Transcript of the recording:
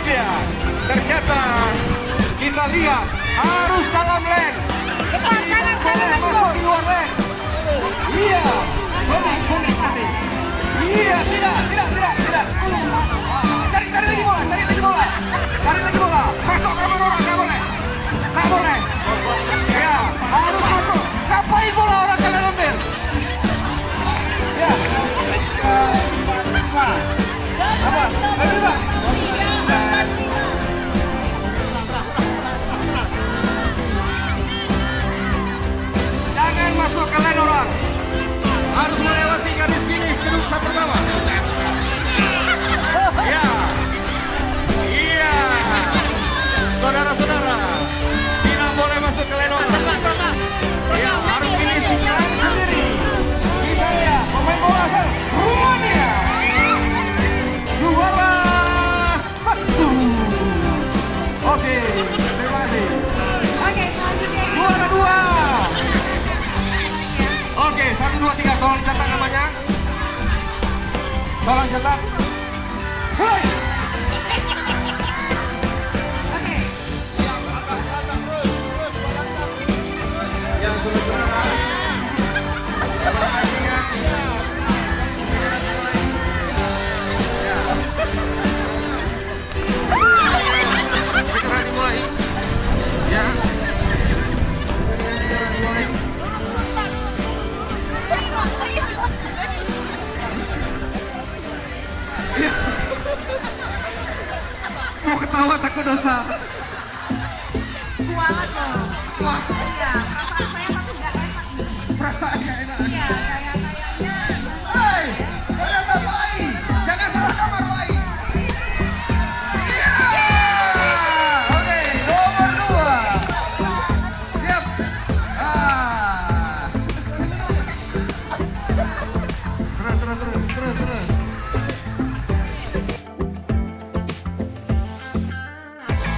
ya. Ternyata kita lihat harus dalam lane. Tidak boleh masuk di luar lane. Iya, kuning. Iya, tidak. Cari lagi bola. Masuk kamar orang, nggak boleh. Ya, harus masuk. Ngapain bola orang kalian ambil? Ya. Apa? Masuk ke lane orang, harus melewati garis finish gedung pertama. Iya, saudara-saudara, tidak boleh masuk ke lane orang. Ya, harus finish di lane sendiri. Kita lihat pemain bola asal Rumania, juara 1. Oke, terima kasih. Oke, selanjutnya Juara 2. Oke, 1, 2, 3, tolong catat namanya. Tolong catat. Hei! Oke. Yang sudah juara. Selamat tinggal. Segera dimulai. Ya. Mau ketawa takut dosa. Kualat loh. Wah, Iya, perasaan saya takut nggak enak. perasaan gak enak.